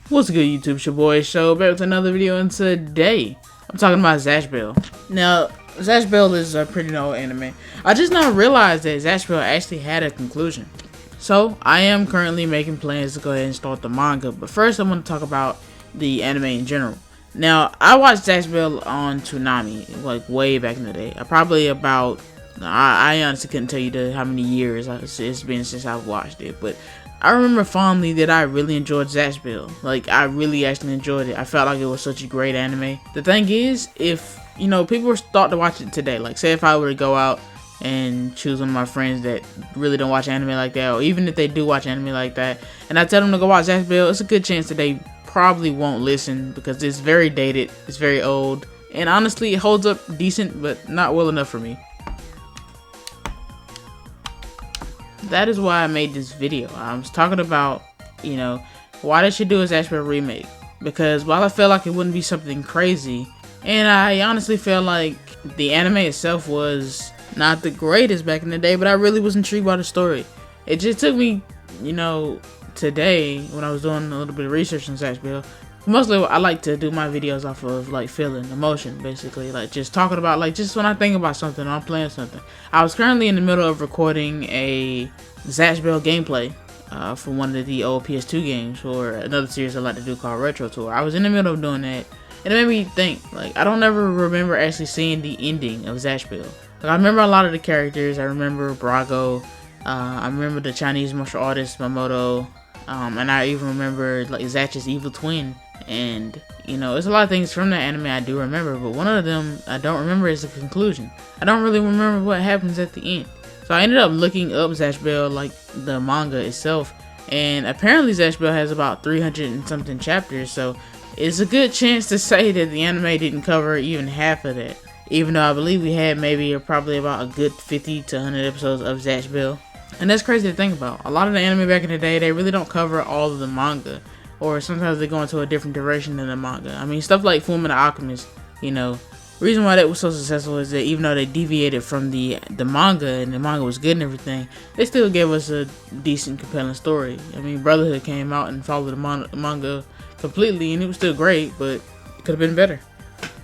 What's good, YouTube? It's your boy Show back with another video, and today I'm talking about Zatch. Now, Zatch is a pretty old anime. I just now realized that Zatch actually had a conclusion. So I am currently making plans to go ahead and start the manga, but first I want to talk about the anime in general. Now, I watched Zatch on Toonami like way back in the day. I honestly couldn't tell you how many years it's been since I've watched it, but I remember fondly that I really enjoyed Zatch. Like, I really actually enjoyed it. I felt like it was such a great anime. The thing is, if, people start to watch it today, like, say if I were to go out and choose one of my friends that really don't watch anime like that, or even if they do watch anime like that, and I tell them to go watch Zatch, it's a good chance that they probably won't listen because it's very dated, it's very old, and honestly, it holds up decent, but not well enough for me. That is why I made this video. I was talking about, why they should do a Zatch remake. Because while I felt like it wouldn't be something crazy, and I honestly felt like the anime itself was not the greatest back in the day, but I really was intrigued by the story. It just took me, today, when I was doing a little bit of research on Zatch, mostly I like to do my videos off of like feeling, emotion, basically, like just talking about like just when I think about something or I'm playing something. I was currently in the middle of recording a Zatch gameplay for one of the old PS2 games for another series I like to do called Retro Tour. I was in the middle of doing that, and it made me think, like, I don't ever remember actually seeing the ending of Zatch. Like, I remember a lot of the characters. I remember Brago. I remember the Chinese martial artist Mamoto, and I even remember like Zatch's evil twin. And there's a lot of things from that anime I do remember, but one of them I don't remember is the conclusion. I don't really remember what happens at the end. So I ended up looking up Zatch, like the manga itself, and apparently Zatch has about 300 and something chapters, so it's a good chance to say that the anime didn't cover even half of that, even though I believe we had probably about a good 50 to 100 episodes of Zatch. And that's crazy to think about. A lot of the anime back in the day, they really don't cover all of the manga, or sometimes they go into a different direction than the manga. I mean, stuff like Fullmetal Alchemist, reason why that was so successful is that even though they deviated from the manga, and the manga was good and everything, they still gave us a decent, compelling story. I mean, Brotherhood came out and followed the manga completely, and it was still great, but it could have been better.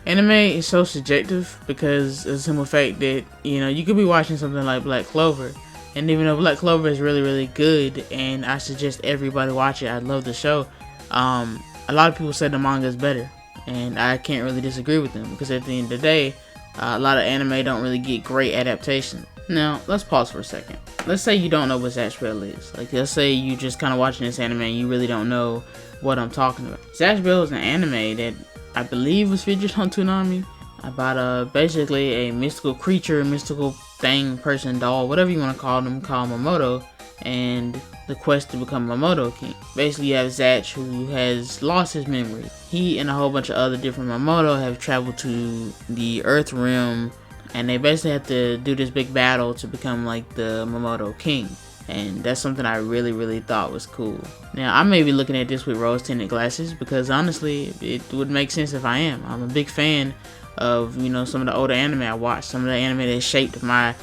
Anime is so subjective because of the simple fact that, you could be watching something like Black Clover, and even though Black Clover is really, really good, and I suggest everybody watch it, I love the show, a lot of people say the manga is better, and I can't really disagree with them, because at the end of the day, a lot of anime don't really get great adaptation. Now, let's pause for a second. Let's say you don't know what Zatch is. Like, let's say you just kind of watching this anime and you really don't know what I'm talking about. Zatch is an anime that I believe was featured on Toonami about basically a mystical creature, mystical thing, person, doll, whatever you want to call them, called Mamoto, and the quest to become Mamoto King. Basically, you have Zatch, who has lost his memory. He and a whole bunch of other different Mamoto have traveled to the Earth Realm, and they basically have to do this big battle to become like the Mamoto King. And that's something I really, really thought was cool. Now, I may be looking at this with rose-tinted glasses, because honestly, it would make sense if I am. I'm a big fan of, some of the older anime I watched, some of the anime that shaped my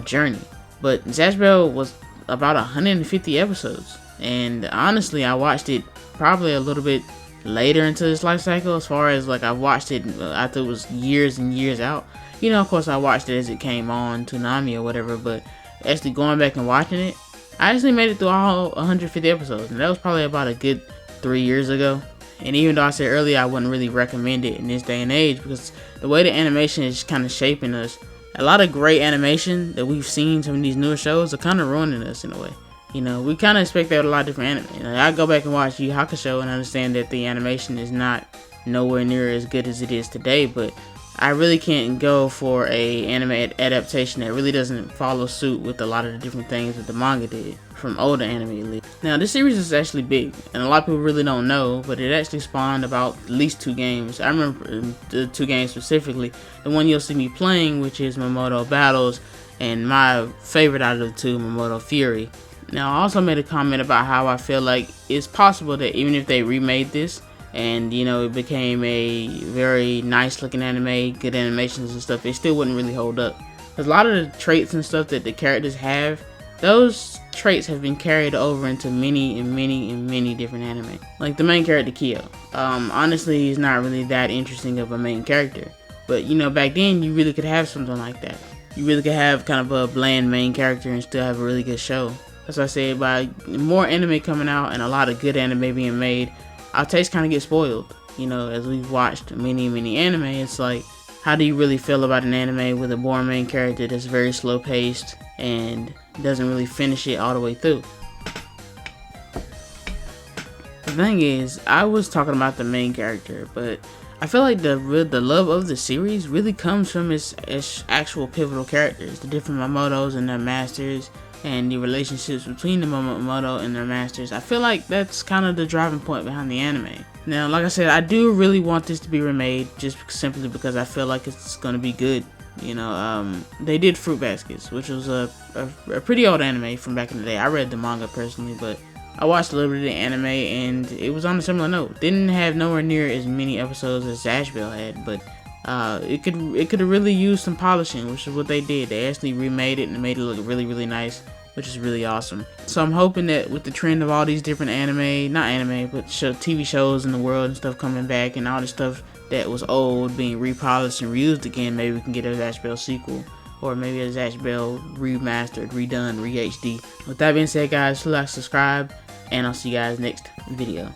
journey. But Zatch was about 150 episodes, and honestly, I watched it probably a little bit later into this life cycle, as far as like I watched it after it was years and years out. Of course I watched it as it came on Toonami or whatever, but actually going back and watching it, I actually made it through all 150 episodes, and that was probably about a good 3 years ago. And even though I said earlier I wouldn't really recommend it in this day and age, because the way the animation is kind of shaping us, a lot of great animation that we've seen some of these newer shows are kind of ruining us in a way. We kind of expect that with a lot of different anime. I go back and watch Yu Hakusho and understand that the animation is not nowhere near as good as it is today, but I really can't go for a anime adaptation that really doesn't follow suit with a lot of the different things that the manga did, from older anime at least. Now, this series is actually big, and a lot of people really don't know, but it actually spawned about at least 2 games. I remember the 2 games specifically. The one you'll see me playing, which is Mamoto Battles, and my favorite out of the 2, Mamoto Fury. Now, I also made a comment about how I feel like it's possible that even if they remade this, and it became a very nice looking anime, good animations and stuff, it still wouldn't really hold up. Because a lot of the traits and stuff that the characters have, those traits have been carried over into many different anime. Like the main character Kyo. Honestly, he's not really that interesting of a main character. But you know, back then you really could have something like that. You really could have kind of a bland main character and still have a really good show. As I said, by more anime coming out and a lot of good anime being made, our taste kind of gets spoiled. You know, as we've watched many anime, it's like, how do you really feel about an anime with a boring main character that's very slow paced and doesn't really finish it all the way through? The thing is, I was talking about the main character, but I feel like the love of the series really comes from its actual pivotal characters, the different Momotos and their masters, and the relationships between the Momoto and their masters. I feel like that's kind of the driving point behind the anime. Now, like I said, I do really want this to be remade, just simply because I feel like it's going to be good. You know, they did Fruit Baskets, which was a pretty old anime from back in the day. I read the manga personally, but I watched a little bit of the anime, and it was on a similar note. Didn't have nowhere near as many episodes as Zatch had, but it could have really used some polishing, which is what they did. They actually remade it and made it look really nice, which is really awesome. So I'm hoping that with the trend of all these different TV shows in the world and stuff coming back, and all the stuff that was old being repolished and reused again, maybe we can get a Zatch sequel, or maybe a Zatch remastered, redone, re-HD. With that being said, guys, please like, subscribe, and I'll see you guys next video.